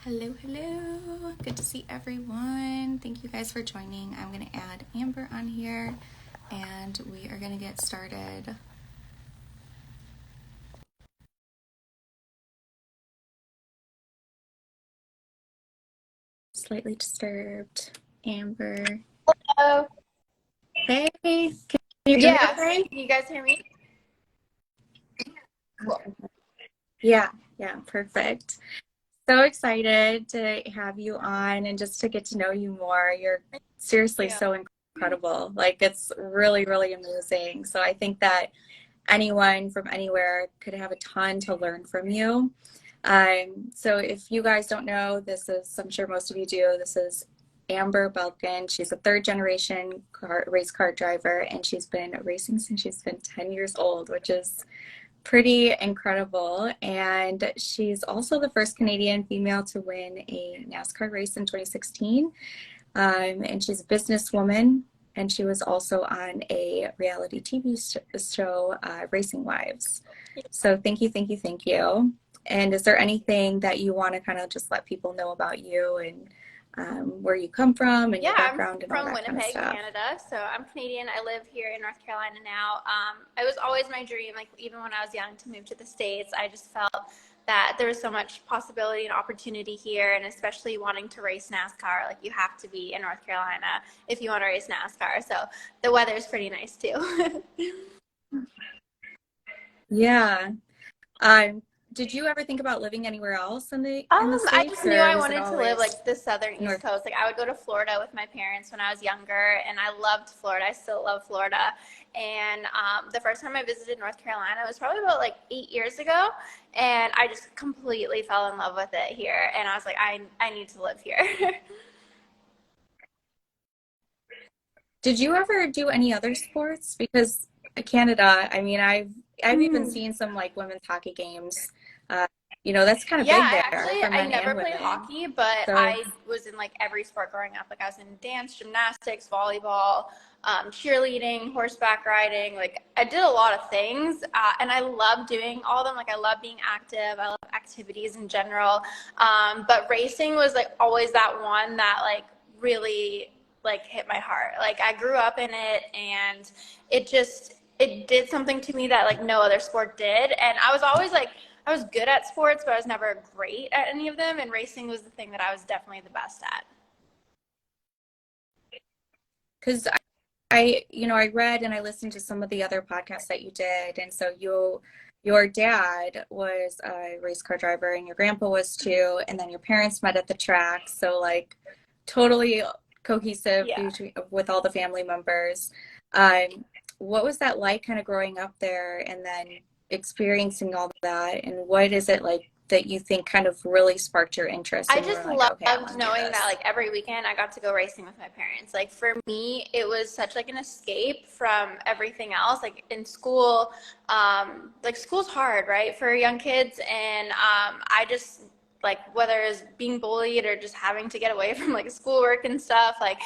Hello, hello. Good to see everyone. Thank you guys for joining. I'm going to add Amber on here and we are going to get started. Slightly disturbed. Amber. Hello. Hey, can you hear me Yeah. okay? Can you guys hear me? Cool. Yeah, perfect. So excited to have you on and just to get to know you more. You're seriously Yeah. so incredible. Like, it's really, really amazing. So I think that anyone from anywhere could have a ton to learn from you. So if you guys don't know, I'm sure most of you do, this is Amber Balcaen. She's a third generation race car driver, and she's been racing since she's been 10 years old, which is pretty incredible. And she's also the first Canadian female to win a NASCAR race in 2016. And she's a businesswoman, and she was also on a reality TV show, Racing Wives. So thank you, thank you, thank you. And is there anything that you want to kind of just let people know about you and where you come from and Yeah, your I'm background and all from that kind of Winnipeg, stuff? Canada. So I'm Canadian. I live here in North Carolina now. It was always my dream, like even when I was young, to move to the States. I just felt that there was so much possibility and opportunity here, and especially wanting to race NASCAR, like you have to be in North Carolina if you want to race NASCAR. So the weather is pretty nice too. Yeah. Um, did you ever think about living anywhere else in the I just States, knew or I was it wanted to live always like the southern East North? Coast. Like I would go to Florida with my parents when I was younger, and I loved Florida. I still love Florida. And the first time I visited North Carolina was probably about like 8 years ago, and I just completely fell in love with it here. And I was like, I need to live here. Did you ever do any other sports? Because Canada, I mean, I've even Hmm. seen some like women's hockey games. Uh, that's kind of Yeah, big I there actually for I men never and played women. hockey, but So, I was in like every sport growing up. Like I was in dance, gymnastics, volleyball, cheerleading, horseback riding. Like I did a lot of things, and I love doing all of them. Like I love being active. I love activities in general. But racing was like always that one that like really like hit my heart. Like I grew up in it, and it did something to me that like no other sport did. And I was always like I was good at sports, but I was never great at any of them. And racing was the thing that I was definitely the best at. because I read and I listened to some of the other podcasts that you did, and so your dad was a race car driver, and your grandpa was too, and then your parents met at the track. So like, totally cohesive Yeah. with all the family members. Um, what was that like, kind of growing up there, and then experiencing all that, and what is it like that you think kind of really sparked your interest, I and you just were like, okay, I loved want to do knowing that this. like every weekend I got to go racing with my parents. Like for me, it was such like an escape from everything else. Like in school, like school's hard, right, for young kids, and I just like whether it's being bullied or just having to get away from like schoolwork and stuff, like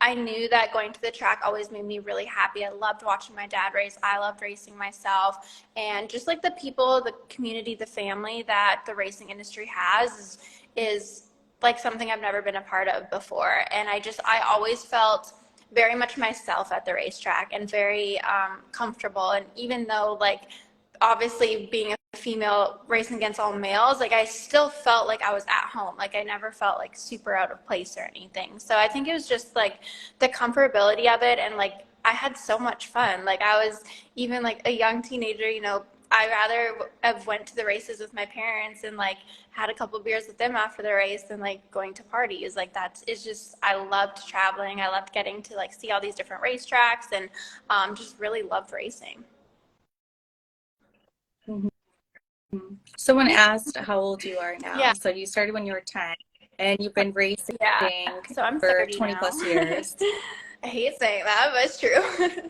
I knew that going to the track always made me really happy. I loved watching my dad race. I loved racing myself, and just like the people, the community, the family that the racing industry has is like something I've never been a part of before. And I always felt very much myself at the racetrack and very comfortable. And even though, like, obviously being a female racing against all males, like, I still felt like I was at home. Like, I never felt like super out of place or anything. So I think it was just like the comfortability of it. And like, I had so much fun. Like, I was even like a young teenager, I rather have went to the races with my parents and like had a couple beers with them after the race than like going to parties. Like that's it's just I loved traveling. I loved getting to like see all these different racetracks and just really loved racing. Mhm. Someone asked how old you are Yeah, now. So you started when you were 10, and you've been racing yeah. So I'm for 30 20 now. plus years. I hate saying that, but it's true.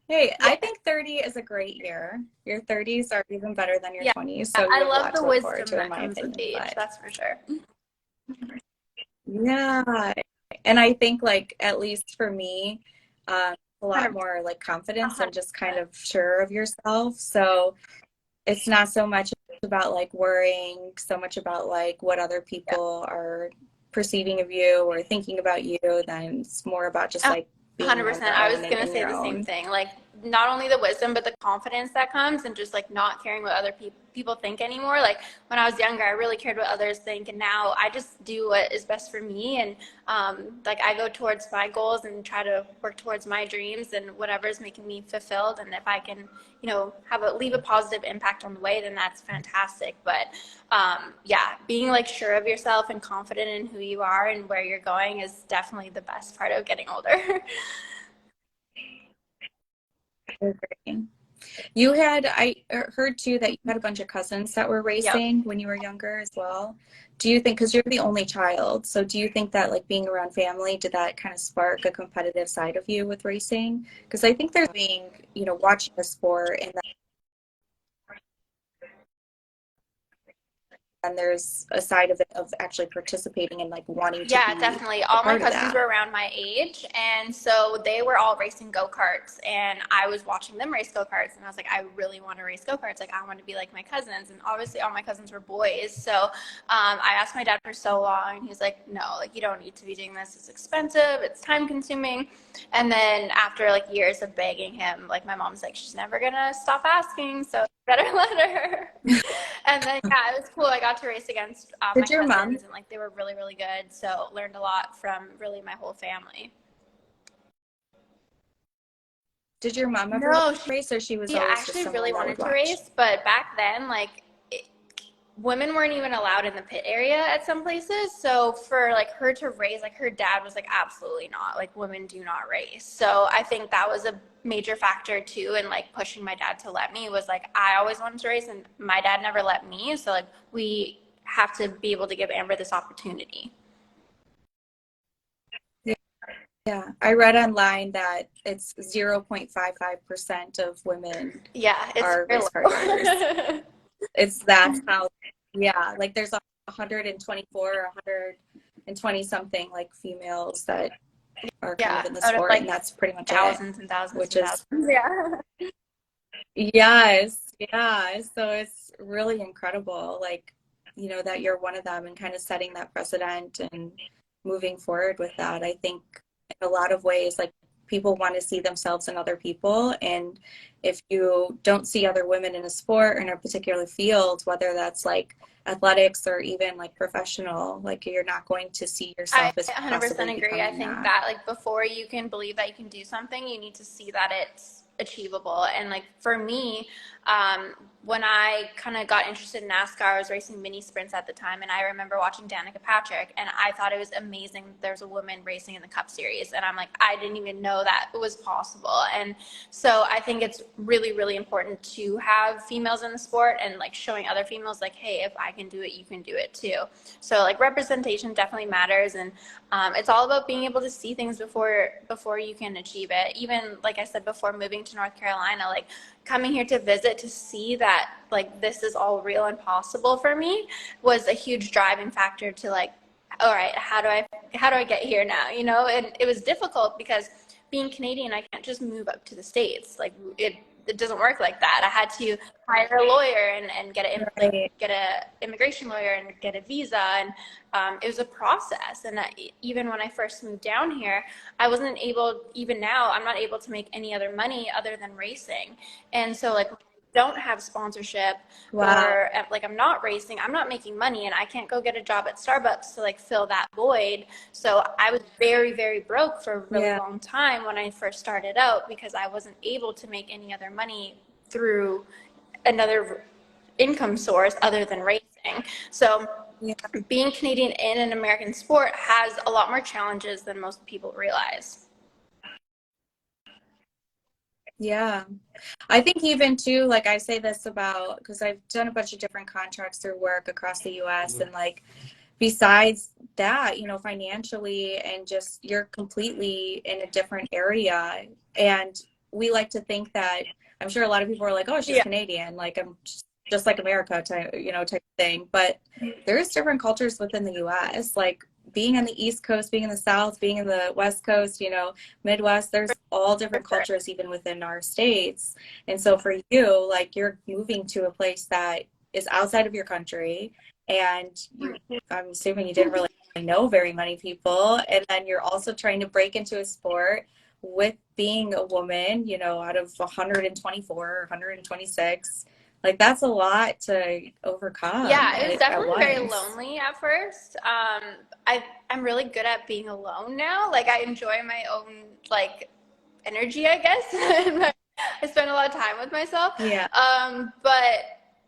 Hey, I Yeah, think 30 is a great year. Your 30s are even better than your yeah. 20s, so you I have a love lot the to look forward wisdom to, in that my comes with opinion. age. But That's for sure. yeah, and I think like at least for me, a lot 100%. more like confidence and just kind 100%. of sure of yourself. So it's not so much about like worrying so much about like what other Yeah. people are perceiving of you or thinking about you than it's more about just like being on 100%. your I was own and gonna in say your the same own. thing. Like, not only the wisdom, but the confidence that comes, and just like not caring what other people think anymore. Like when I was younger, I really cared what others think, and now I just do what is best for me. And like I go towards my goals and try to work towards my dreams and whatever is making me fulfilled. And if I can, have leave a positive impact on the way, then that's fantastic. But yeah, being like sure of yourself and confident in who you are and where you're going is definitely the best part of getting older. Okay. You had, I heard too that you had a bunch of cousins that were Yep. racing when you were younger as well. Do you think, because you're the only child, so do you think that like being around family, did that kind of spark a competitive side of you with racing? Because I think there's being, watching a sport and then there's a side of it of actually participating and like wanting to Yeah, be definitely. a All my part of cousins that. were around my age, and so they were all racing go-karts, and I was watching them race go-karts, and I was like, I really want to race go-karts. Like, I want to be like my cousins, and obviously all my cousins were boys. So I asked my dad for so long, and he's like, no, like you don't need to be doing this. It's expensive. It's time-consuming. And then after like years of begging him, like my mom's like, she's never gonna stop asking, so better let her. And then yeah, it was cool. I got to race against my Did your mom, cousins, and like they were really, really good. So learned a lot from really my whole family. did your mom ever No, race or she was she always just actually really someone that would wanted to watch? race, but back then, like women weren't even allowed in the pit area at some places. So for like her to race, like her dad was like, absolutely not. Like women do not race. So I think that was a major factor too, and like pushing my dad to let me was like I always wanted to race, and my dad never let me. So like we have to be able to give Amber this opportunity. Yeah, I read online that it's 0.55% of women Yeah, it's are very race car drivers. low. It's that's how, yeah, like there's 124 or 120 something like females that are kind Yeah, of in the out of sport, and like that's pretty much it, thousands and thousands which and is, thousands. Yeah. yes, yeah. So it's really incredible, like, that you're one of them and kind of setting that precedent and moving forward with that. I think in a lot of ways, like people want to see themselves in other people. And if you don't see other women in a sport or in a particular field, whether that's like athletics or even like professional, like you're not going to see I yourself as 100% possibly agree. I becoming think that. that like before you can believe that you can do something, you need to see that it's achievable. And like for me, when I kind of got interested in NASCAR, I was racing mini sprints at the time, and I remember watching Danica Patrick, and I thought it was amazing that there's a woman racing in the Cup Series, and I'm like, I didn't even know that it was possible. And so I think it's really, really important to have females in the sport and like showing other females like, hey, if I can do it, you can do it too. So like representation definitely matters, and it's all about being able to see things before you can achieve it. Even like I said before, moving to North Carolina, like coming here to visit to see that like this is all real and possible for me was a huge driving factor to like, all right, how do I get here now? And it was difficult because being Canadian, I can't just move up to the States. Like it doesn't work like that. I had to hire a lawyer and Right. get a immigration lawyer and get a visa, and it was a process. And even when I first moved down here, I wasn't able. Even now, I'm not able to make any other money other than racing. And so like don't have sponsorship Wow. or like I'm not racing, I'm not making money, and I can't go get a job at Starbucks to like fill that void. So I was very, very broke for a really Yeah. long time when I first started out because I wasn't able to make any other money through another income source other than racing. So Yeah. being Canadian in an American sport has a lot more challenges than most people realize. Yeah. I think even too, like I say this about, because I've done a bunch of different contracts through work across the US, and like besides that, financially and just you're completely in a different area. And we like to think that, I'm sure a lot of people are like, oh, she's Yeah. Canadian, like I'm just like America type, type of thing. But there's different cultures within the US, like being on the East Coast, being in the South, being in the West Coast, Midwest, there's all For different sure. cultures even within our states. And so for you, like you're moving to a place that is outside of your country, and I'm assuming you didn't really know very many people, and then you're also trying to break into a sport with being a woman, you know, out of 124 or 126. Like that's a lot to overcome Yeah, it was at definitely very once. lonely at first. I'm really good at being alone now. Like I enjoy my own like energy, I guess. I spend a lot of time with myself. Yeah. But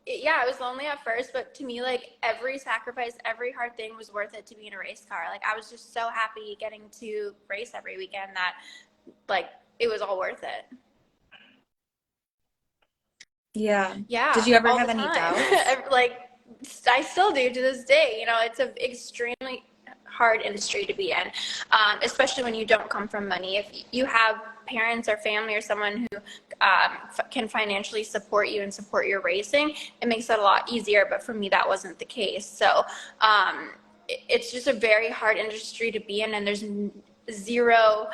yeah, I was lonely at first, but to me, like every sacrifice, every hard thing was worth it to be in a race car. Like I was just so happy getting to race every weekend that like it was all worth it. Yeah. Yeah, Did you ever all the have any time. doubts? Like I still do to this day. You know, it's an extremely hard industry to be in, especially when you don't come from money. If you have parents or family or someone who can financially support you and support your racing, it makes it a lot easier. But for me, that wasn't the case. So it's just a very hard industry to be in, and there's zero.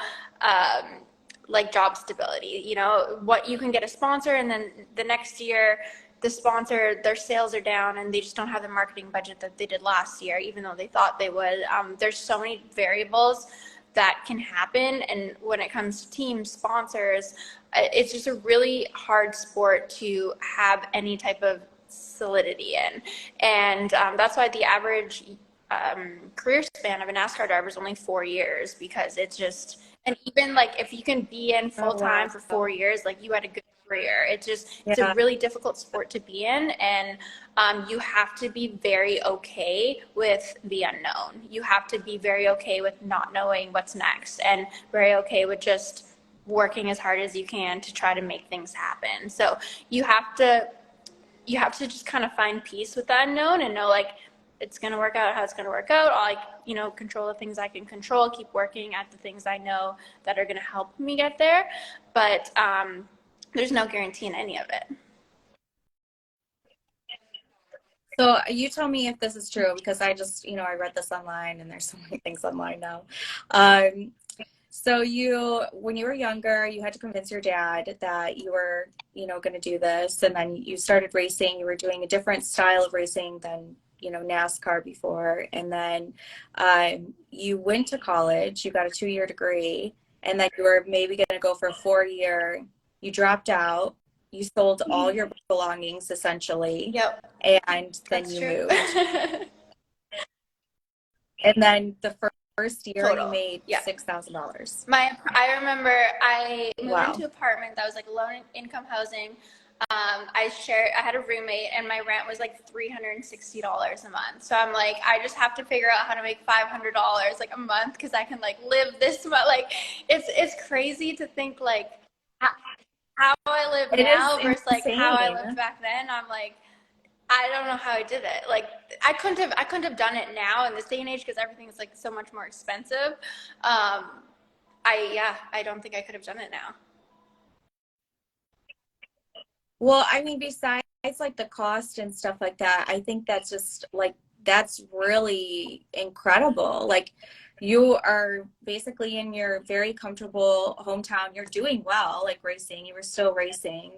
Like job stability, you know, what you can get a sponsor and then the next year the sponsor, their sales are down and they just don't have the marketing budget that they did last year, even though they thought they would. There's so many variables that can happen. And when it comes to team sponsors, it's just a really hard sport to have any type of solidity in. And that's why the average career span of a NASCAR driver is only 4 years, because it's just, and even like if you can be in full Oh, time wow. for 4 years, like you had a good career. It's a Yeah. really difficult sport to be in, and you have to be very okay with the unknown. You have to be very okay with not knowing what's next, and very okay with just working as hard as you can to try to make things happen. So you have to you have to just kind of find peace with the unknown and know like it's going to work out how it's going to work out. I'll like, you know, control the things I can control, keep working at the things I know that are going to help me get there. But there's no guarantee in any of it. So you tell me if this is true, because I just, you know, I read this online and there's so many things online now. Um, so you, when you were younger, you had to convince your dad that you were, you know, going to do this, and then you started racing. You were doing a different style of racing than, you know, NASCAR before, and then you went to college. You got a 2-year degree, and then you were maybe going to go for a 4-year. You dropped out. You sold all your belongings essentially, Yep, and then that's you true. moved. And then the first year you Total. made Yeah. $6,000. I remember I moved into Wow. an apartment that was like low income housing. I had a roommate and my rent was like $360 a month. So I'm like, I just have to figure out how to make $500 like a month because I can like live this much. Like it's crazy to think like how I live It is now versus like how I lived insane. back then. I'm like, I don't know how I did it. Like I couldn't have done it now in this day and age because everything is like so much more expensive. I don't think I could have done it now. Well, I mean, besides like the cost and stuff like that, I think that's just like that's really incredible. Like you are basically in your very comfortable hometown. You're doing well, like racing. You were still racing,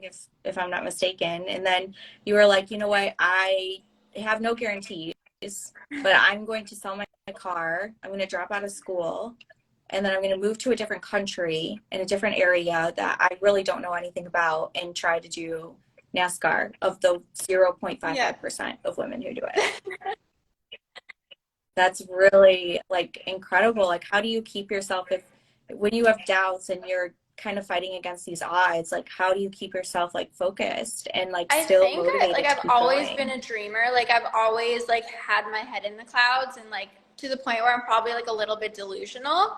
if I'm not mistaken. And then you were like, you know what? I have no guarantees, but I'm going to sell my car. I'm going to drop out of school, and then I'm going to move to a different country in a different area that I really don't know anything about and try to do NASCAR of the Yeah. 0.55% of women who do it. That's really like incredible. Like, how do you keep yourself if when you have doubts and you're kind of fighting against these odds, like how do you keep yourself like focused and like I still think like motivated to I've keep always been going? a dreamer. Like I've always like had my head in the clouds and like to the point where I'm probably like a little bit delusional.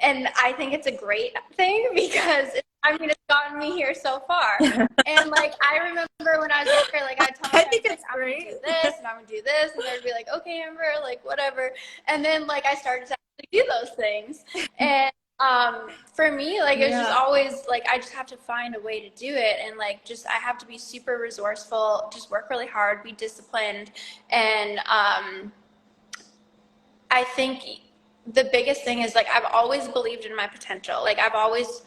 And I think it's a great thing because I mean it's gotten me here so far. And like I remember when I was younger, like I'd tell my I parents think like it's I'm gonna do great. this and I'm gonna do this, and they'd be like, okay, Amber, like whatever. And then like I started to actually do those things, and for me, like it's just Yeah. always like I just have to find a way to do it, and like just I have to be super resourceful, just work really hard, be disciplined, and I think the biggest thing is like I've always believed in my potential. Like I've always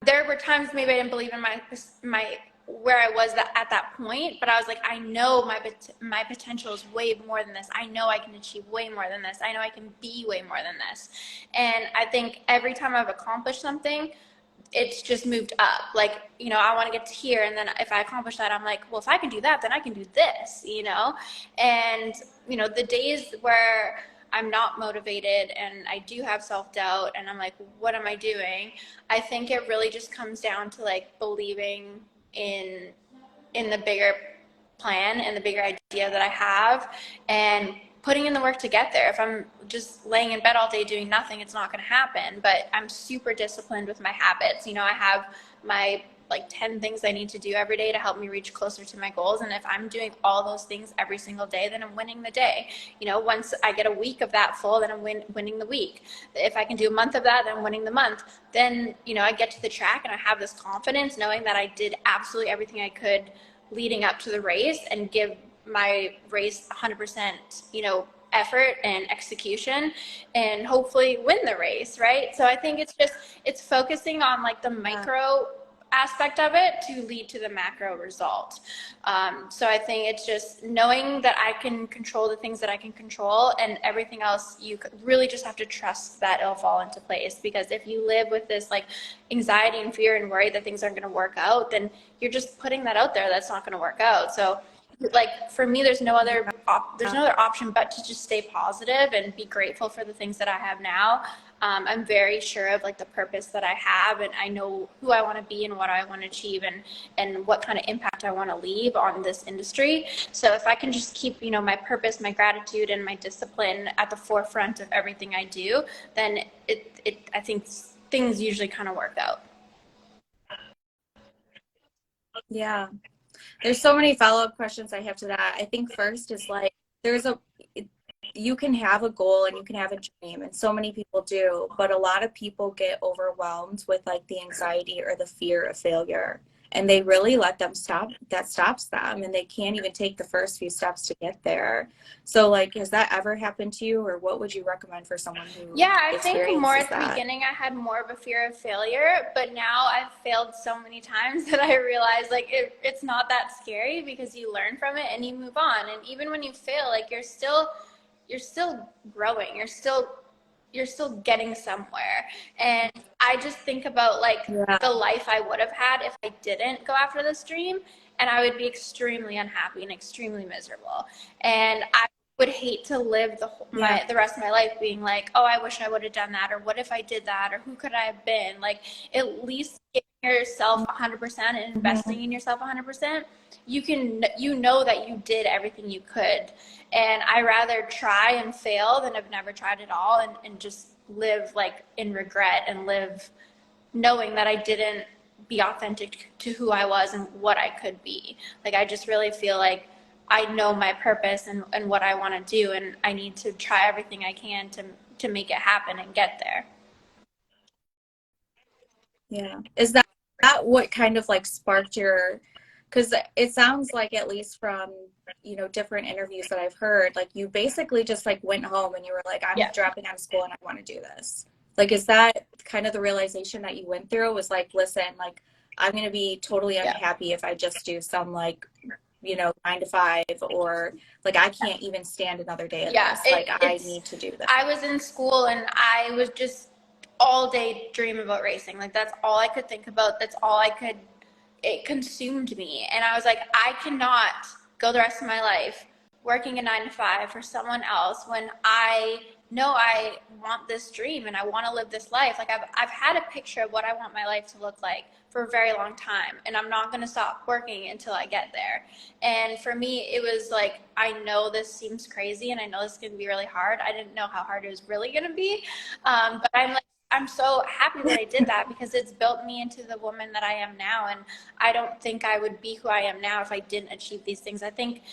there were times maybe I didn't believe in my where I was at that point, but I was like, I know my potential is way more than this. I know I can achieve way more than this. I know I can be way more than this. And I think every time I've accomplished something, it's just moved up. Like, you know, I want to get to here. And then if I accomplish that, I'm like, well, if I can do that, then I can do this, you know? And, you know, the days where I'm not motivated and I do have self-doubt and I'm like, what am I doing? I think it really just comes down to like believing in in the bigger plan and the bigger idea that I have and putting in the work to get there. If I'm just laying in bed all day doing nothing, it's not going to happen. But I'm super disciplined with my habits. You know, I have my like 10 things I need to do every day to help me reach closer to my goals. And if I'm doing all those things every single day, then I'm winning the day. You know, once I get a week of that full, then I'm winning the week. If I can do a month of that, then I'm winning the month. Then, you know, I get to the track and I have this confidence knowing that I did absolutely everything I could leading up to the race and give my race 100%, you know, effort and execution and hopefully win the race, right? So I think it's focusing on like the micro aspect of it to lead to the macro result. So I think it's just knowing that I can control the things that I can control, and everything else you really just have to trust that it'll fall into place. Because if you live with this like anxiety and fear and worry that things aren't going to work out, then you're just putting that out there that's not going to work out. So like for me, there's no other option but to just stay positive and be grateful for the things that I have now. I'm very sure of like the purpose that I have, and I know who I want to be and what I want to achieve, and what kind of impact I want to leave on this industry. So if I can just keep, you know, my purpose, my gratitude, and my discipline at the forefront of everything I do, then I think things usually kind of work out. Yeah. There's so many follow-up questions I have to that. I think first is like there's a you can have a goal and you can have a dream, and so many people do, but a lot of people get overwhelmed with like the anxiety or the fear of failure, and they really let them stops them, and they can't even take the first few steps to get there. So like, has that ever happened to you, or what would you recommend for someone who Yeah, I think more experiences at the that? beginning I had more of a fear of failure, but now I've failed so many times that I realize like it's not that scary because you learn from it and you move on. And even when you fail, like you're still growing. You're still getting somewhere. And I just think about like Yeah. the life I would have had if I didn't go after this dream, and I would be extremely unhappy and extremely miserable. And I would hate to live Yeah. the rest of my life being like, oh, I wish I would have done that, or what if I did that, or who could I have been? Like, at least giving yourself 100% and investing Mhm. in yourself 100%, you know that you did everything you could. And I rather try and fail than have never tried at all, and just live like in regret and live knowing that I didn't be authentic to who I was and what I could be. Like, I just really feel like I know my purpose and what I want to do, and I need to try everything I can to make it happen and get there. Yeah. Is that what kind of like sparked your, because it sounds like, at least from, different interviews that I've heard, like you basically just like went home and you were like, I'm Yeah. dropping out of school and I want to do this. Like, is that kind of the realization that you went through, was like, listen, like I'm going to be totally Yeah. unhappy if I just do some like, 9 to 5, or like I can't even stand another day of Yeah. this. Like I need to do this. I was in school and I was just all day dreaming about racing. Like, that's all I could think about. That's all I could, it consumed me. And I was like, I cannot go the rest of my life working a 9 to 5 for someone else when I know I want this dream and I want to live this life. Like, I've had a picture of what I want my life to look like for a very long time, and I'm not going to stop working until I get there. And for me, it was like, I know this seems crazy and I know this is going to be really hard. I didn't know how hard it was really going to be. But I'm so happy that I did that, because it's built me into the woman that I am now. And I don't think I would be who I am now if I didn't achieve these things. I think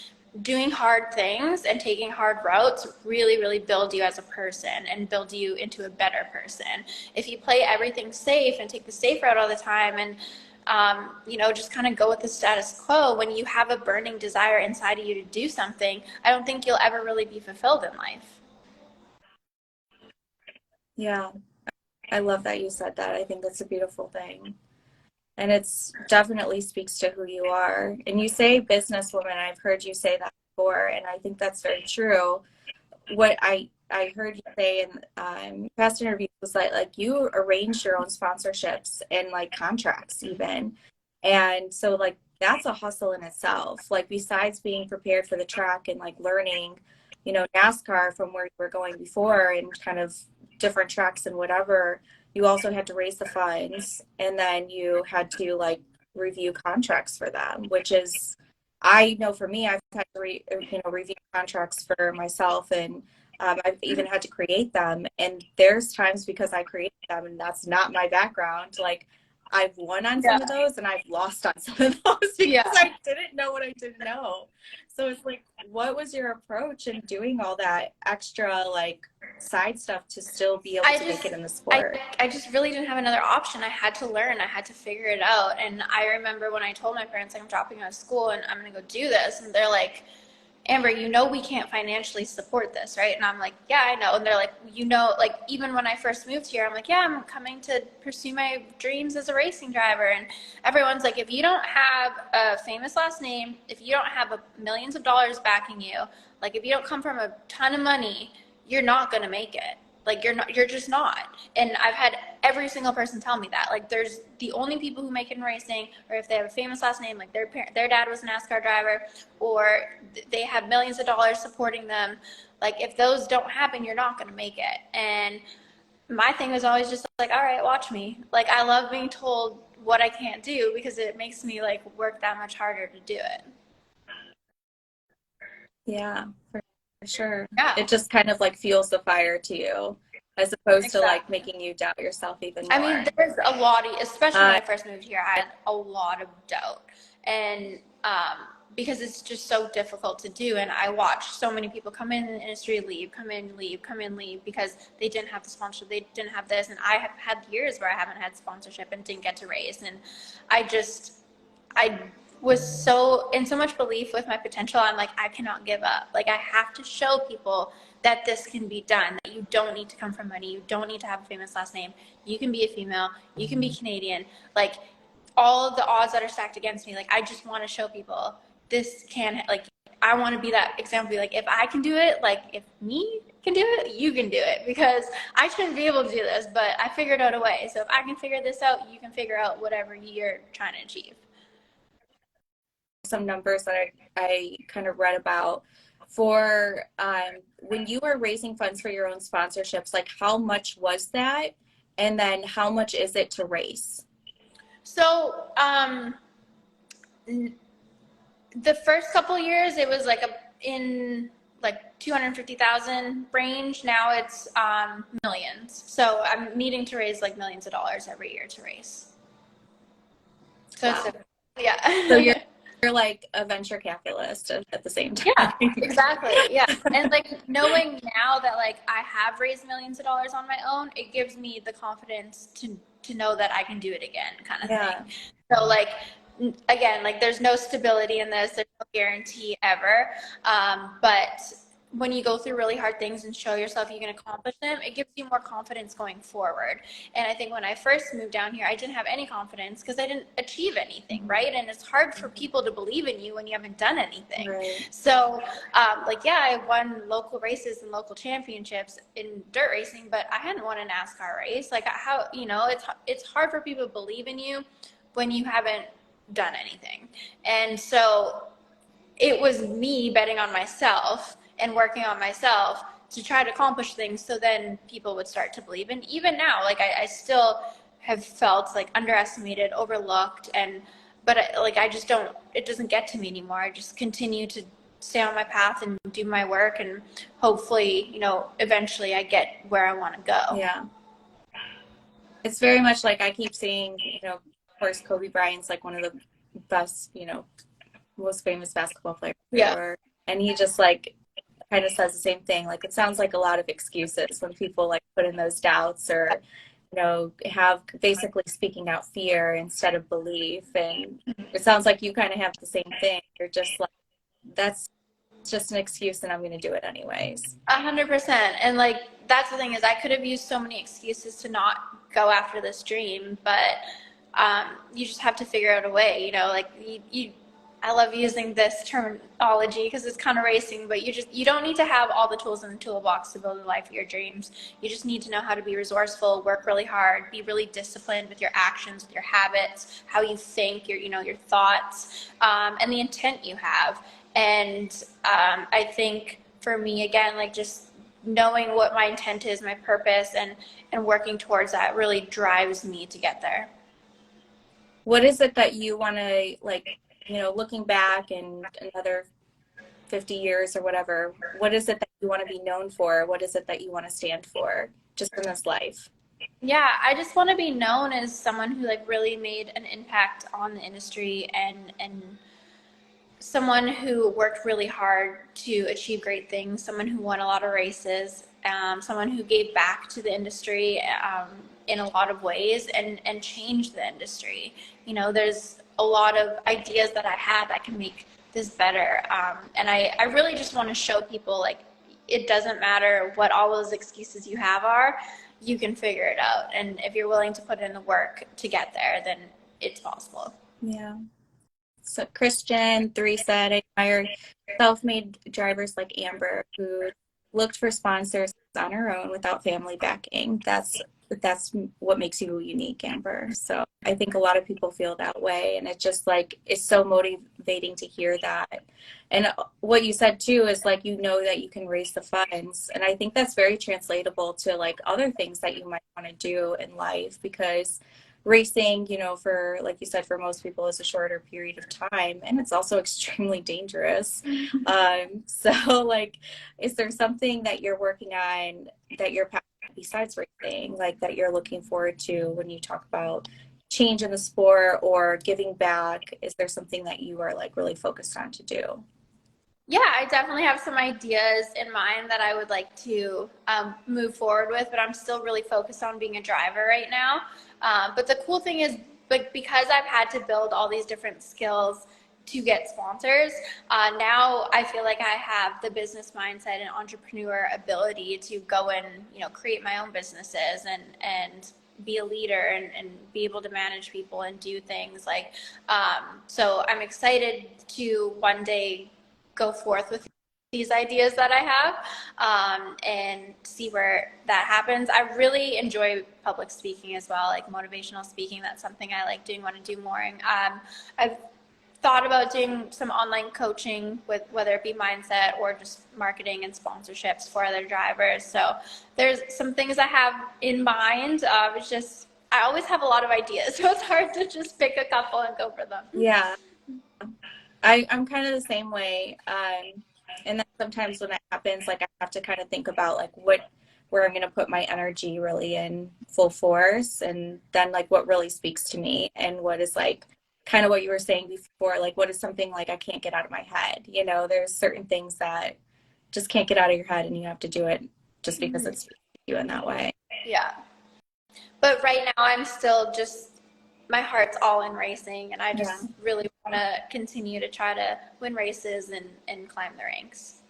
doing hard things and taking hard routes really, really build you as a person and build you into a better person. If you play everything safe and take the safe route all the time and just kind of go with the status quo, when you have a burning desire inside of you to do something, I don't think you'll ever really be fulfilled in life. Yeah. I love that you said that. I think that's a beautiful thing. And it's definitely speaks to who you are. And you say businesswoman, I've heard you say that before, and I think that's very true. What I heard you say in past interviews was that like you arranged your own sponsorships and like contracts even. And so like that's a hustle in itself. Like besides being prepared for the track and like learning, NASCAR from where you were going before and kind of different tracks and whatever, you also had to raise the funds and then you had to like review contracts for them, which is I know for me, I've had to review contracts for myself, and I've even had to create them. And there's times because I created them, and that's not my background. Like I've won on some Yeah. of those, and I've lost on some of those because Yeah. I didn't know what I didn't know. So it's like, what was your approach in doing all that extra like side stuff to still be able to make it in the I, sport? I just really didn't have another option. I had to learn. I had to figure it out. And I remember when I told my parents, like, I'm dropping out of school and I'm going to go do this. And they're like, Amber, we can't financially support this, right? And I'm like, yeah, I know. And they're like, like even when I first moved here, I'm like, yeah, I'm coming to pursue my dreams as a racing driver. And everyone's like, if you don't have a famous last name, if you don't have millions of dollars backing you, like if you don't come from a ton of money, you're not going to make it. Like you're just not. And I've had every single person tell me that. Like there's the only people who make it in racing, or if they have a famous last name, like their dad was a NASCAR driver, or they have millions of dollars supporting them. Like if those don't happen, you're not going to make it. And my thing was always just like, all right, watch me. Like I love being told what I can't do because it makes me like work that much harder to do it. Yeah, for sure. Yeah, It just kind of like fuels the fire to you as opposed to like exactly. making you doubt yourself even I mean, more. there's a lot, especially when Uh, I first moved here, I had a lot of doubt. And because it's just so difficult to do. And I watched so many people come in the industry, leave, come in, leave, come in, leave, because they didn't have the sponsorship, they didn't have this. And I have had years where I haven't had sponsorship and didn't get to race. And I just, I was so in so much belief with my potential. I'm like, I cannot give up. Like I have to show people that this can be done, that you don't need to come from money, you don't need to have a famous last name, you can be a female, you can be Canadian. Like all of the odds that are stacked against me, like I just want to show people this can, like I want to be that example, be like, if I can do it, like if me can do it, you can do it, because I shouldn't be able to do this, but I figured out a way. So if I can figure this out, you can figure out whatever you're trying to achieve. some numbers that I kind of read about for when you were raising funds for your own sponsorships, like how much was that? And then how much is it to race? So the first couple years, it was like in like 250,000 range. Now it's millions. So I'm needing to raise like millions of dollars every year to race. So it's Wow. So yeah. you're like a venture capitalist at the same Yeah, time. exactly. Yeah. And like knowing now that like I have raised millions of dollars on my own, it gives me the confidence to know that I can do it again, kind of Yeah. thing. So like again, like there's no stability in this, there's no guarantee ever. But when you go through really hard things and show yourself you can accomplish them, it gives you more confidence going forward. And I think when I first moved down here, I didn't have any confidence because I didn't achieve anything, right? And it's hard for people to believe in you when you haven't done anything. Right. So, like, yeah, I won local races and local championships in dirt racing, but I hadn't won a NASCAR race. Like, how, it's hard for people to believe in you when you haven't done anything. And so it was me betting on myself and working on myself to try to accomplish things, so then people would start to believe. And even now, like I still have felt like underestimated, overlooked, but I just don't, it doesn't get to me anymore. I just continue to stay on my path and do my work, and hopefully, eventually I get where I want to go. Yeah. It's very much like I keep seeing, of course, Kobe Bryant's like one of the best, most famous basketball players Yeah. ever. And he just like kind of says the same thing. Like it sounds like a lot of excuses when people like put in those doubts or, have basically speaking out fear instead of belief. And it sounds like you kind of have the same thing. You're just like, that's just an excuse and I'm going to do it anyways. 100%. And like, that's the thing, is I could have used so many excuses to not go after this dream, but you just have to figure out a way, like I love using this terminology because it's kind of racing, but you don't need to have all the tools in the toolbox to build the life of your dreams. You just need to know how to be resourceful, work really hard, be really disciplined with your actions, with your habits, how you think, your thoughts, and the intent you have. And I think for me, again, like just knowing what my intent is, my purpose, and working towards that really drives me to get there. What is it that you want to, like, looking back in another 50 years or whatever, what is it that you want to be known for? What is it that you want to stand for just in this life? Yeah, I just want to be known as someone who like really made an impact on the industry, and someone who worked really hard to achieve great things, someone who won a lot of races, someone who gave back to the industry in a lot of ways, and changed the industry. There's a lot of ideas that I had that can make this better. And I really just want to show people, like, it doesn't matter what all those excuses you have are, you can figure it out. And if you're willing to put in the work to get there, then it's possible. Yeah. So Christian, 3 said, I admire self-made drivers like Amber who looked for sponsors on her own without family backing. That's what makes you unique, Amber. So I think a lot of people feel that way, and it's just like, it's so motivating to hear that. And what you said too is like, that you can raise the funds, and I think that's very translatable to like other things that you might want to do in life, because racing, for, like you said, for most people is a shorter period of time, and it's also extremely dangerous. So like, is there something that you're working on that you're besides racing, like that you're looking forward to when you talk about change in the sport or giving back? Is there something that you are like really focused on to do? Yeah, I definitely have some ideas in mind that I would like to move forward with, but I'm still really focused on being a driver right now. But the cool thing is, like, because I've had to build all these different skills to get sponsors, now I feel like I have the business mindset and entrepreneur ability to go and, create my own businesses and be a leader, and be able to manage people and do things like, so I'm excited to one day go forth with these ideas that I have, and see where that happens. I really enjoy public speaking as well, like motivational speaking. That's something I like doing, want to do more. And I've thought about doing some online coaching, with whether it be mindset or just marketing and sponsorships for other drivers. So there's some things I have in mind. It's just, I always have a lot of ideas, so it's hard to just pick a couple and go for them. Yeah, I'm kind of the same way. And then sometimes when that happens, like I have to kind of think about like where I'm going to put my energy really in full force, and then like what really speaks to me, and what is like kind of what you were saying before, like what is something like I can't get out of my head. There's certain things that just can't get out of your head, and you have to do it just because it's you in that way. Yeah. But right now I'm still just, my heart's all in racing, and I just really want to continue to try to win races and climb the ranks.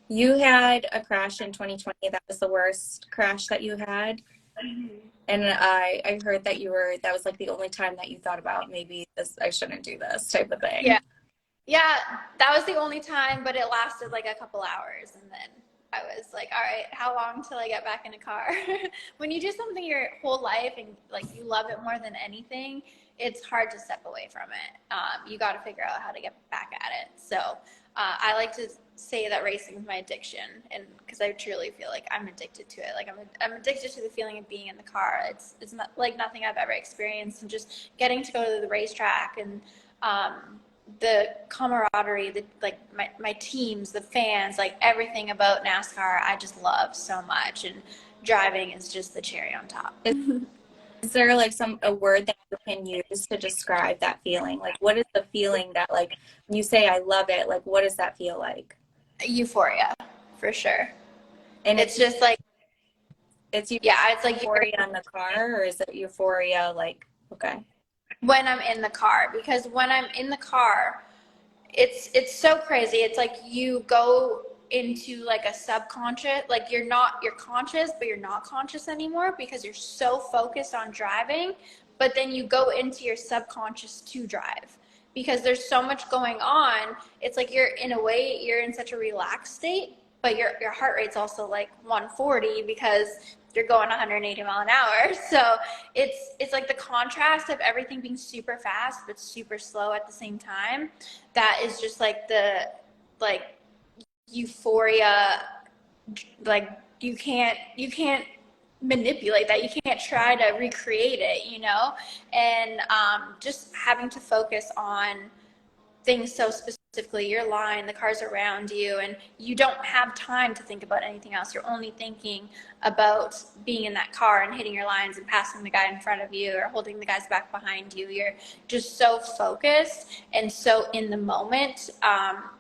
You had a crash in 2020. That was the worst crash that you had. Mm-hmm. And I heard that that was like the only time that you thought about maybe I shouldn't do this type of thing. Yeah. Yeah, that was the only time, but it lasted like a couple hours, and then I was like, all right, how long till I get back in a car? When you do something your whole life and like you love it more than anything, it's hard to step away from it. You got to figure out how to get back at it. So I like to say that racing is my addiction, and because I truly feel like I'm addicted to it. Like I'm addicted to the feeling of being in the car. It's not like nothing I've ever experienced, and just getting to go to the racetrack, and the camaraderie, like my teams, the fans, like everything about NASCAR, I just love so much. And driving is just the cherry on top. Is there like a word that you can use to describe that feeling? Like, what is the feeling that, like, when you say I love it, like, what does that feel like? Euphoria, for sure. And it's just like, it's like euphoria in the car, or is it euphoria like, okay, when I'm in the car? Because when I'm in the car, it's so crazy. It's like you go into like a subconscious, like you're conscious, but you're not conscious anymore, because you're so focused on driving. but then you go into your subconscious to drive because there's so much going on. It's like you're in a way, you're in such a relaxed state, but your heart rate's also like 140 because you're going 180 mile an hour. So it's like the contrast of everything being super fast but super slow at the same time. That is just like the like euphoria. Like you can't manipulate that. You can't try to recreate it, you know? And just having to focus on things so specifically, your line, the cars around you, and you don't have time to think about anything else. You're only thinking about being in that car and hitting your lines and passing the guy in front of you or holding the guys back behind you. You're just so focused and so in the moment.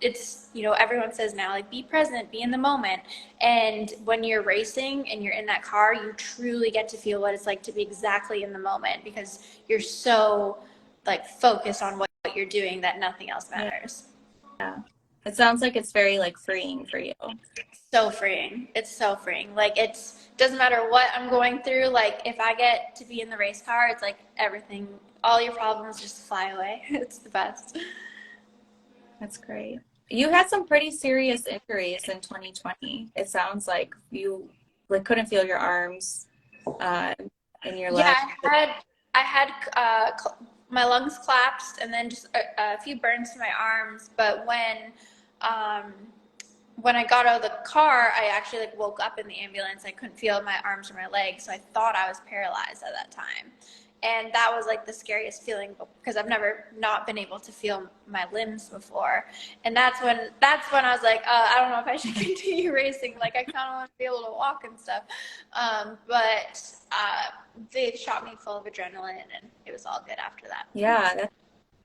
It's, you know, everyone says now, like, be present, be in the moment. And when you're racing and you're in that car, you truly get to feel what it's like to be exactly in the moment because you're so like focused on what you're doing that nothing else matters. Yeah. It sounds like it's very like freeing for you. So freeing. It's so freeing. Like it's doesn't matter what I'm going through. Like if I get to be in the race car, it's like everything, all your problems just fly away. It's the best. That's great. You had some pretty serious injuries in 2020. It sounds like you like couldn't feel your arms and your Yeah, legs. I had my lungs collapsed and then just a few burns to my arms. But um, when I got out of the car, I actually like woke up in the ambulance. I couldn't feel my arms or my legs, so I thought I was paralyzed at that time. And that was like the scariest feeling because I've never not been able to feel my limbs before. And that's when I was like, I don't know if I should continue racing. Like I kind of want to be able to walk and stuff. But they shot me full of adrenaline, and it was all good after that. Yeah,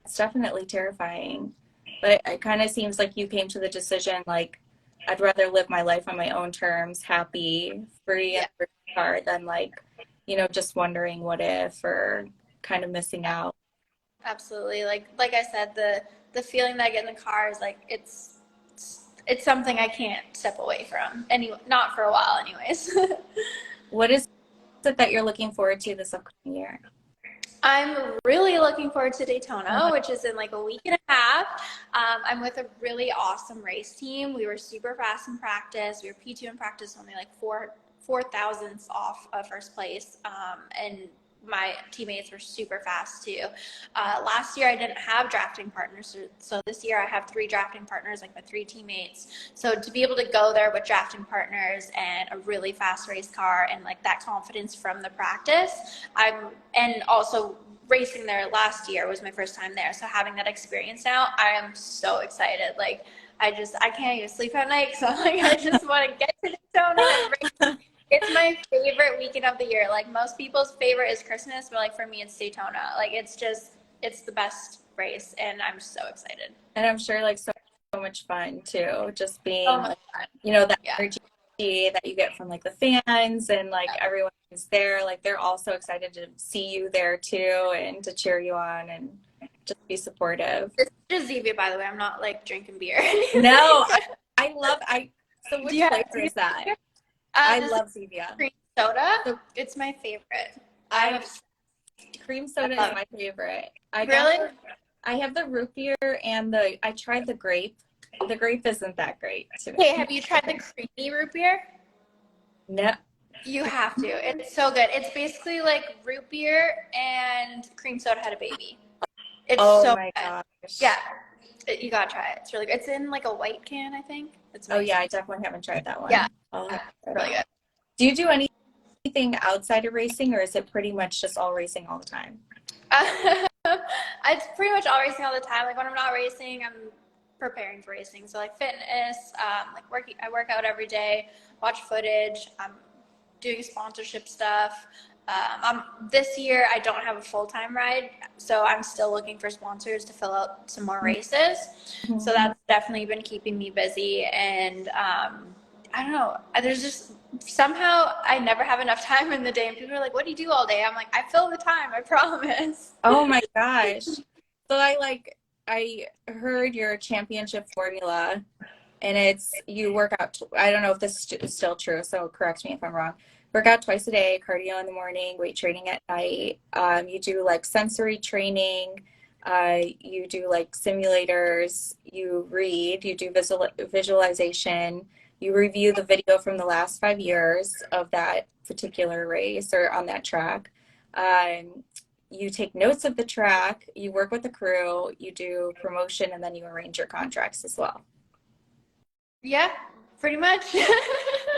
that's definitely terrifying. But it kind of seems like you came to the decision like I'd rather live my life on my own terms, happy, free, and Yeah. free car than like, you know, just wondering what if or kind of missing out. Absolutely. Like I said, the feeling that I get in the car is like it's something I can't step away from. Not for a while anyways. What is it that you're looking forward to this upcoming year? I'm really looking forward to Daytona, which is in like a week and a half. I'm with a really awesome race team. We were super fast in practice. We were P2 in practice, only like four thousandths off of first place. And my teammates were super fast too. Last year I didn't have drafting partners, so this year I have 3 drafting partners, like my 3 teammates. So to be able to go there with drafting partners and a really fast race car and like that confidence from the practice, and also racing there last year was my first time there. So having that experience now, I am so excited. Like I can't even sleep at night. So like I just want to get to Daytona and race. It's my favorite weekend of the year. Like most people's favorite is Christmas, but like for me, it's Daytona. Like it's the best race, and I'm so excited. And I'm sure like so much fun too, just being So much like, fun. you know, that Yeah. energy that you get from like the fans and like everyone who's there, like they're all so excited to see you there too and to cheer you on and just be supportive. This is Zevia, by the way. I'm not like drinking beer. No, I love so which Yeah. flavor is that? I This love Zevia. cream soda. So It's my favorite. cream soda is my favorite. Really? I have the root beer and I tried the grape. The grape isn't that great to me. Hey, have you tried the creamy root beer? No. You have to. It's so good. It's basically like root beer and cream soda had a baby. It's so my good. gosh. Yeah, you gotta try it. It's really good. It's in like a white can, I think. It's Oh nice. yeah, I definitely haven't tried that one. Yeah, It's really good. Do you do anything outside of racing, or is it pretty much just all racing all the time? It's pretty much all racing all the time. Like when I'm not racing, I'm preparing for racing. So like fitness, I work out every day, watch footage. I'm doing sponsorship stuff. This year I don't have a full-time ride, so I'm still looking for sponsors to fill out some more races. Mm-hmm. So that's definitely been keeping me busy. And I don't know, there's just somehow I never have enough time in the day, and people are like, what do you do all day? I'm like, I fill the time, I promise. Oh my gosh. So I heard your championship formula, and it's you work out. I don't know if this is still true, so correct me if I'm wrong. work out twice a day, cardio in the morning, weight training at night. You do like sensory training, you do like simulators, you read, you do visualization, you review the video from the last 5 years of that particular race or on that track. You take notes of the track, you work with the crew, you do promotion, and then you arrange your contracts as well. Yeah, pretty much.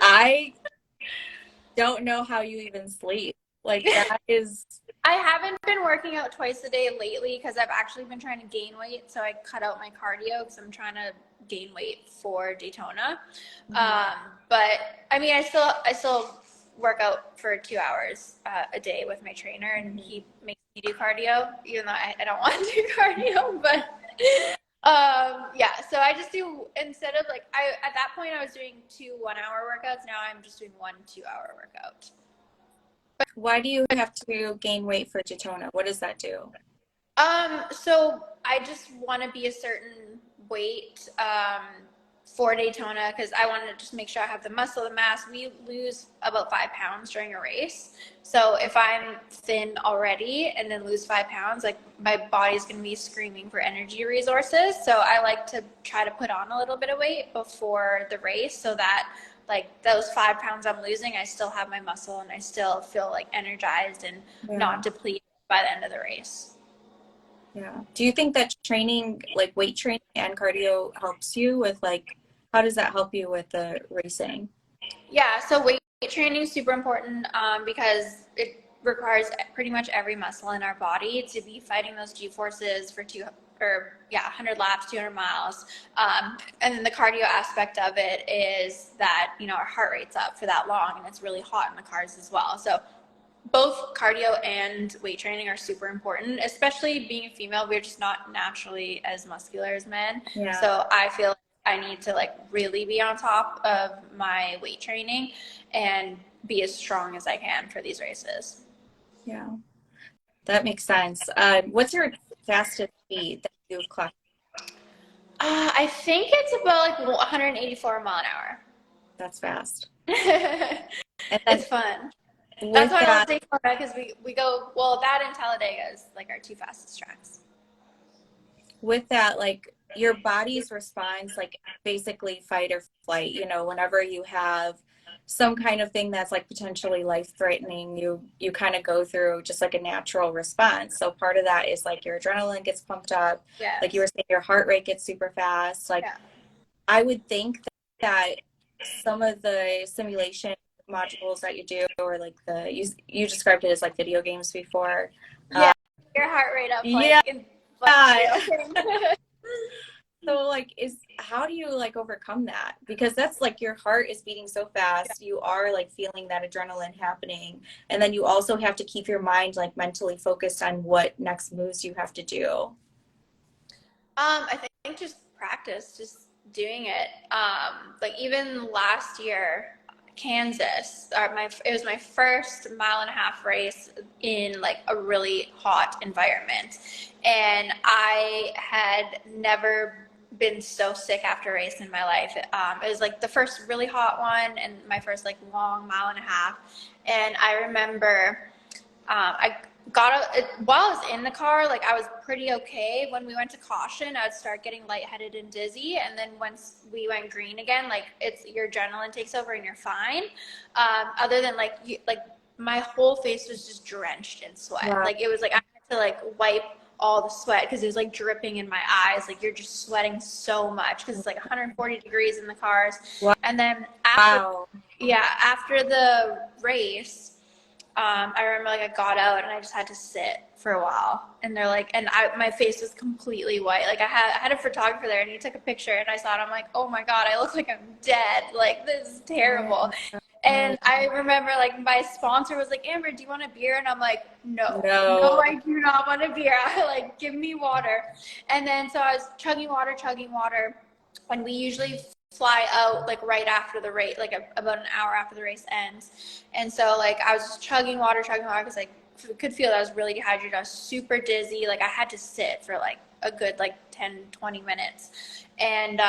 I don't know how you even sleep. Like that is, I haven't been working out twice a day lately because I've actually been trying to gain weight. So I cut out my cardio because I'm trying to gain weight for Daytona. Um, but I mean, I still work out for 2 hours a day with my trainer, and he makes me do cardio, even though I don't want to do cardio. But yeah, so I just do, instead of like, at that point I was doing 2 1-hour workouts. Now I'm just doing 1 2-hour workout. why do you have to gain weight for Daytona? What does that do? So I just want to be a certain weight for Daytona because I want to just make sure I have the muscle, the mass. We lose about 5 pounds during a race. So if I'm thin already and then lose 5 pounds, like my body's going to be screaming for energy resources. So I like to try to put on a little bit of weight before the race so that like those 5 pounds I'm losing, I still have my muscle and I still feel like energized and Yeah. not depleted by the end of the race. Yeah. Do you think that training, like weight training and cardio helps you with like, how does that help you with the racing? Yeah, so weight training is super important because it requires pretty much every muscle in our body to be fighting those G forces for 100 laps, 200 miles. And then the cardio aspect of it is that, you know, our heart rate's up for that long and it's really hot in the cars as well. So both cardio and weight training are super important, especially being a female. We're just not naturally as muscular as men. Yeah. So I feel like I need to like really be on top of my weight training and be as strong as I can for these races. Yeah. That makes sense. What's your fastest speed that you've clocked? I think it's about like 184 mile an hour. That's fast. And then It's fun. That's with why I love that, Daytona because we go, well, that and Talladega is like our two fastest tracks. like your body's response, like basically fight or flight, you know, whenever you have some kind of thing that's like potentially life threatening, you kind of go through just like a natural response. So part of that is like your adrenaline gets pumped up, like you were Yes. saying, your heart rate gets super fast. Like Yeah. I would think that some of the simulation modules that you do, or like you described it as like video games before. Yeah. Your heart rate up Yeah. like Balcaen. So like is how do you like overcome that? Because that's like your heart is beating so fast, you are like feeling that adrenaline happening, and then you also have to keep your mind like mentally focused on what next moves you have to do. I think just practice, just doing it. Like even last year, Kansas, it was my first mile and a half race in like a really hot environment, and I had never been so sick after a race in my life. It was like the first really hot one and my first like long mile and a half, and I remember I while I was in the car, like I was pretty okay. When we went to caution, I would start getting lightheaded and dizzy, and then once we went green again, like it's your adrenaline takes over and you're fine. Other than like my whole face was just drenched in sweat. Wow. Like it was like I had to like wipe all the sweat because it was like dripping in my eyes. Like you're just sweating so much because it's like 140 degrees in the cars. And then Wow. after the race, I remember like I got out and I just had to sit for a while, and they're like, and my face was completely white. Like I had a photographer there, and he took a picture, and I saw it. I'm like, oh my god, I look like I'm dead. Like this is terrible. And I remember like my sponsor was like, Amber, do you want a beer? And I'm like, no, No. I do not want a beer. I like give me water. And then so I was chugging water, and we usually fly out like right after the race, like about an hour after the race ends. And so like I was just chugging water because I could feel that I was really dehydrated. I was super dizzy. Like I had to sit for like a good like 10, 20 minutes. And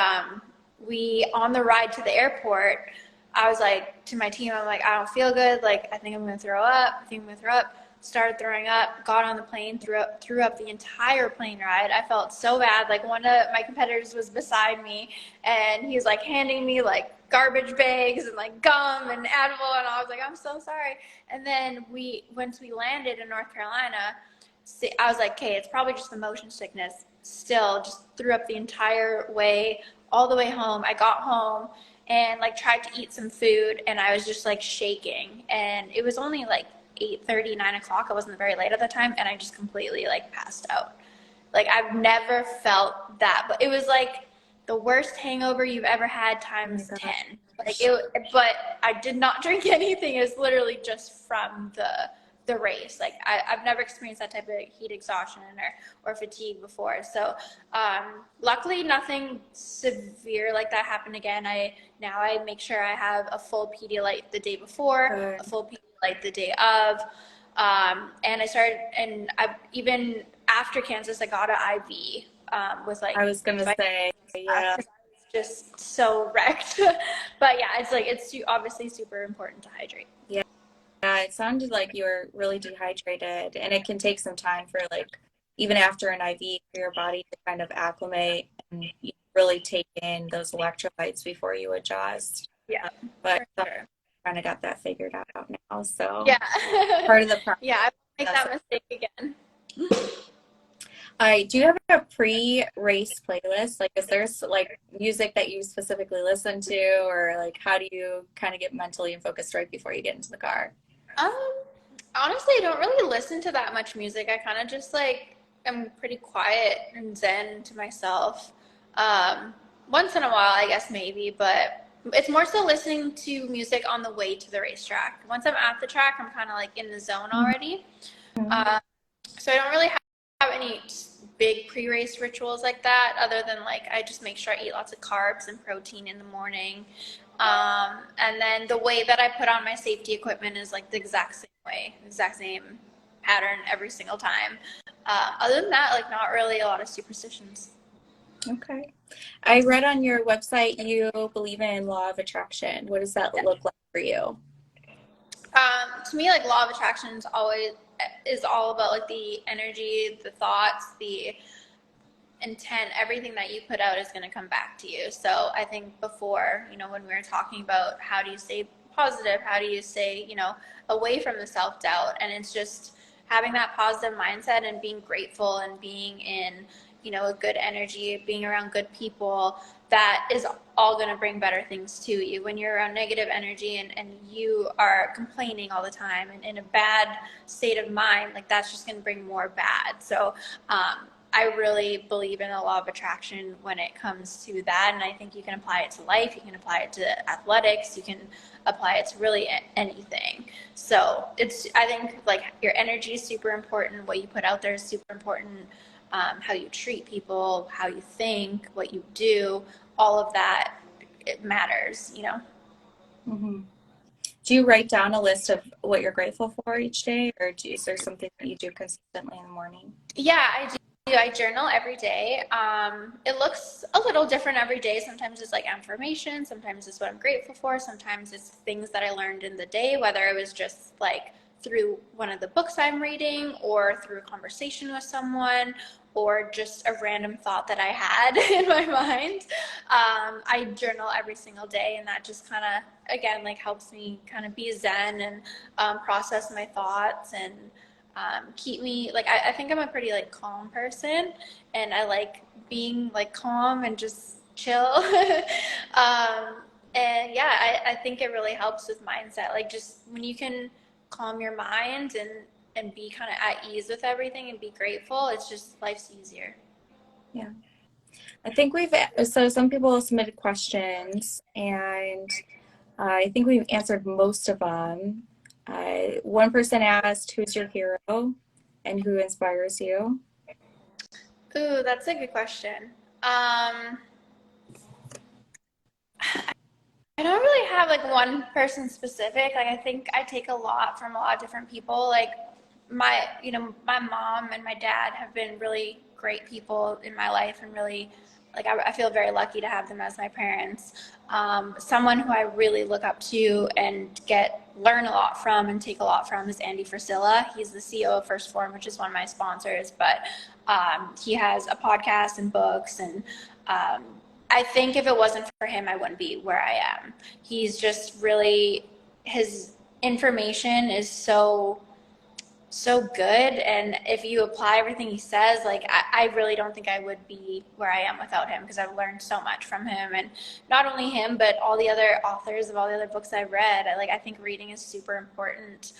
we on the ride to the airport, I was like to my team, I'm like, I don't feel good. Like, I think I'm going to throw up. I think I'm going to throw up. Started throwing up, got on the plane, threw up the entire plane ride. I felt so bad. Like, one of my competitors was beside me, and he was like handing me like garbage bags and like gum and Advil, and I was like, I'm so sorry. And then once we landed in North Carolina, I was like, okay, it's probably just the motion sickness. Still, just threw up the entire way, all the way home. I got home and like tried to eat some food, and I was just like shaking. And it was only like 8:30, 9 o'clock. I wasn't very late at the time, and I just completely like passed out. Like, I've never felt that, but it was like the worst hangover you've ever had Oh my times God. 10. Like, it, but I did not drink anything. It was literally just from the race. Like, I've never experienced that type of heat exhaustion or fatigue before. So luckily nothing severe like that happened again. I make sure I have a full Pedialyte the day before, a Good. full Pedialyte the day of. And I started, and I even after Kansas, I got an IV with I like was gonna say, yeah. because I was just so wrecked. But yeah, it's like it's obviously super important to hydrate. Yeah. Yeah, it sounded like you were really dehydrated, and it can take some time for like even after an IV for your body to kind of acclimate and you really take in those electrolytes before you adjust. Yeah, But for I sure. kind of got that figured out now, so Yeah, part of the yeah, I won't make process. that mistake again. Do you have a pre-race playlist? Like, is there like music that you specifically listen to, or like how do you kind of get mentally and focused right before you get into the car? Um, Honestly, I don't really listen to that much music. I kind of just like am pretty quiet and zen to myself. Um, Once in a while, I guess maybe, but it's more so listening to music on the way to the racetrack. Once I'm at the track, I'm kind of like in the zone already. Mhm. Um, so I don't really have any big pre-race rituals like that, other than like I just make sure I eat lots of carbs and protein in the morning. And then the way that I put on my safety equipment is like the exact same way, exact same pattern every single time. Other than that, like not really a lot of superstitions. Okay. I read on your website you believe in law of attraction. What does that Yeah. look like for you? To me, like law of attraction is all about like the energy, the thoughts, the intent, everything that you put out is going to come back to you. So I think before, when we were talking about how do you stay positive, how do you stay, away from the self doubt, and it's just having that positive mindset and being grateful and being in, a good energy, being around good people, that is all going to bring better things to you. When you're around negative energy and you are complaining all the time and in a bad state of mind, like that's just going to bring more bad. So, I really believe in the law of attraction when it comes to that. And I think you can apply it to life, you can apply it to athletics, you can apply it to really anything. So I think like your energy is super important, what you put out there is super important, how you treat people, how you think, what you do, all of that, it matters. Hmm. Do you write down a list of what you're grateful for each day, or is there something that you do consistently in the morning? Yeah, I do. I journal every day. It looks a little different every day. Sometimes it's like affirmation, sometimes it's what I'm grateful for, sometimes it's things that I learned in the day, whether it was just like through one of the books I'm reading or through a conversation with someone or just a random thought that I had in my mind. I journal every single day, and that just kind of, again, like helps me kind of be zen and process my thoughts and keep me like I think I'm a pretty like calm person, and I like being like calm and just chill. And yeah, I think it really helps with mindset, like just when you can calm your mind and be kind of at ease with everything and be grateful, it's just life's easier. Yeah. I think so some people submitted questions, and I think we've answered most of them. One person asked, who's your hero and who inspires you? Ooh, that's a good question. um I don't really have like one person specific. Like I think I take a lot from a lot of different people. Like my mom and my dad have been really great people in my life and really like I feel very lucky to have them as my parents. Someone who I really look up to and learn a lot from and take a lot from is Andy Frisilla. He's the CEO of First Form, which is one of my sponsors, but he has a podcast and books, and I think if it wasn't for him, I wouldn't be where I am. He's just really, his information is so good, and if you apply everything he says, like I really don't think I would be where I am without him, because I've learned so much from him, and not only him but all the other authors of all the other books I've read. I think reading is super important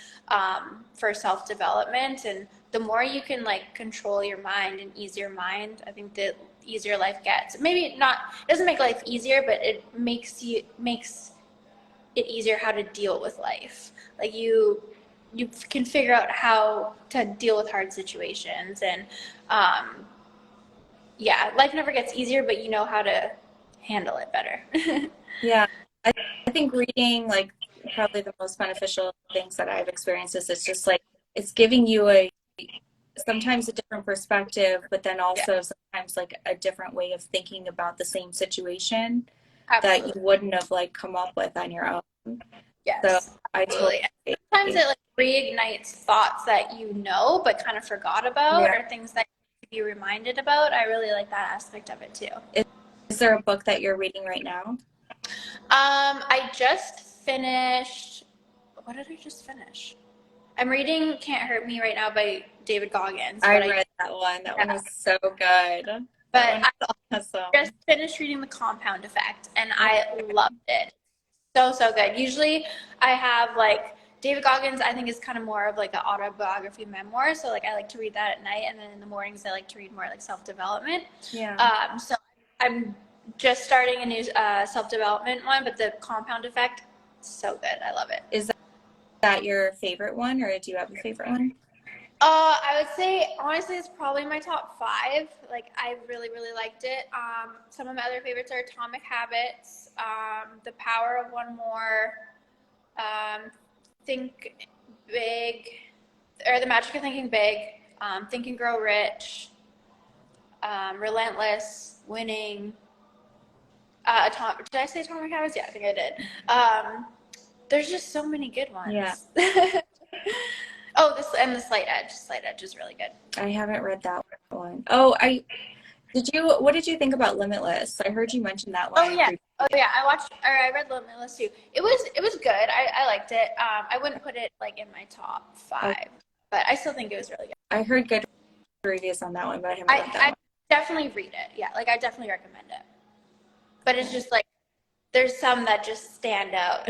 for self-development, and the more you can like control your mind and ease your mind, I think the easier life gets. Maybe not, it doesn't make life easier, but it makes it easier how to deal with life. Like you can figure out how to deal with hard situations, and yeah, life never gets easier, but you know how to handle it better. Yeah, I think reading, like, probably the most beneficial things that I've experienced is it's just like it's giving you sometimes a different perspective, but then Yeah, also sometimes like a different way of thinking about the same situation that you absolutely. wouldn't have like come up with on your own. So Yes, I totally absolutely. And sometimes it like reignites thoughts that you know but kind of forgot about, yeah. or things that you reminded about. I really like that aspect of it too. Is there a book that you're reading right now? I just finished. What did I just finish? I'm reading "Can't Hurt Me" right now by David Goggins, I but I read that one. That one yeah, was so good. That but one I was just awesome. finished reading "The Compound Effect" and Oh, I loved it. So good. Usually I have like David Goggins, I think, is kind of more of like an autobiography memoir. So like I like to read that at night, and then in the mornings I like to read more like self-development. yeah. So I'm just starting a new self-development one, but the Compound Effect, so good. I love it. Is that your favorite one, or do you have a favorite one? I would say honestly, it's probably my top five. Like I really liked it. Some of my other favorites are Atomic Habits, The Power of One More, um, Think Big, or The Magic of Thinking Big, Think and Grow Rich, Relentless, Winning. Did I say Atomic Habits? Yeah, I think I did. There's just so many good Yeah. ones. Oh, the Slight Edge. Slight Edge is really good. I haven't read that one. What did you think about Limitless? I heard you mention that Oh one yeah. previously. Oh yeah. I read Limitless too. It was good. I liked it. I wouldn't put it like in my top Oh, five, but I still think it was really good. I heard good reviews on that one, but I haven't read that I one. definitely read it. Yeah, like I definitely recommend it. But it's just like there's some that just stand out.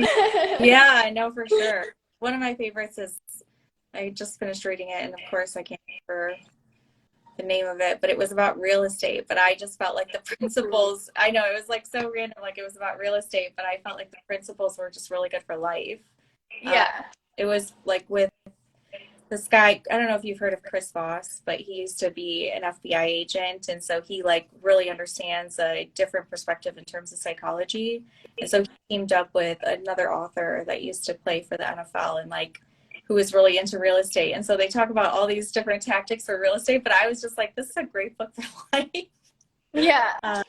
Yeah, I know for sure. One of my favorites is I just finished reading it, and of course I can't remember the name of it, but it was about real estate. But I just felt like the principles, I know it was like so random, like it was about real estate, but I felt like the principles were just really good for life. Uh, Yeah. it was like with this guy, I don't know if you've heard of Chris Voss, but he used to be an FBI agent. And so he like really understands a different perspective in terms of psychology. And so he teamed up with another author that used to play for the NFL and like who was really into real estate. And so they talk about all these different tactics for real estate, but I was just like, this is a great book for life. Yeah. Um,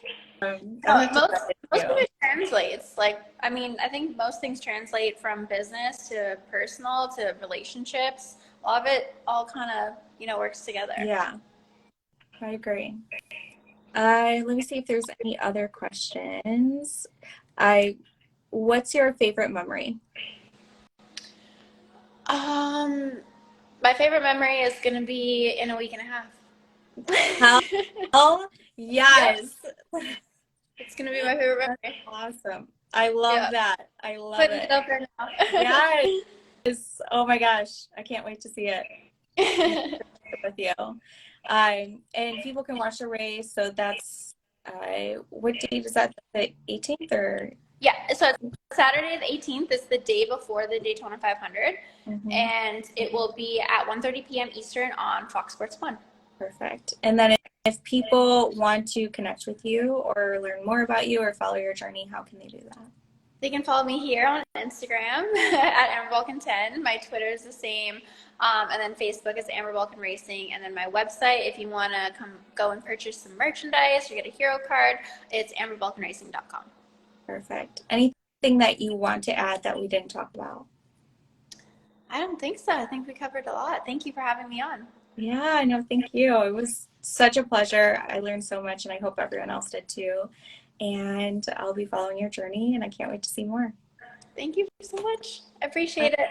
I'll No, have to most send it most to of you. it translates. Like, I mean, I think most things translate from business to personal to relationships. A lot of it all kind of, works together. Yeah, I agree. Let me see if there's any other questions. I, what's your favorite memory? Um, my favorite memory is gonna be in a week and a half. Hell, Yep, yes. it's gonna be my favorite That's memory. awesome. I love Yeah, that. I love putting it it. up there now. Yes. Oh my gosh. I can't wait to see it. I'm with you. And people can watch the race. So that's what date is that? The 18th or? Yeah, so it's Saturday the 18th. It's the day before the Daytona 500, Mhm. and it will be at 1:30 p.m. Eastern on Fox Sports 1. Perfect. And then if people want to connect with you or learn more about you or follow your journey, how can they do that? They can follow me here on Instagram at Amber Balcaen 10. My Twitter is the same. And then Facebook is Amber Balcaen Racing. And then my website, if you want to come go and purchase some merchandise or get a hero card, it's amberbalcaenracing.com. Perfect. Anything that you want to add that we didn't talk about? I don't think so. I think we covered a lot. Thank you for having me on. Yeah, no, thank you. It was such a pleasure. I learned so much, and I hope everyone else did too. And I'll be following your journey, and I can't wait to see more. Thank you so much. I appreciate it.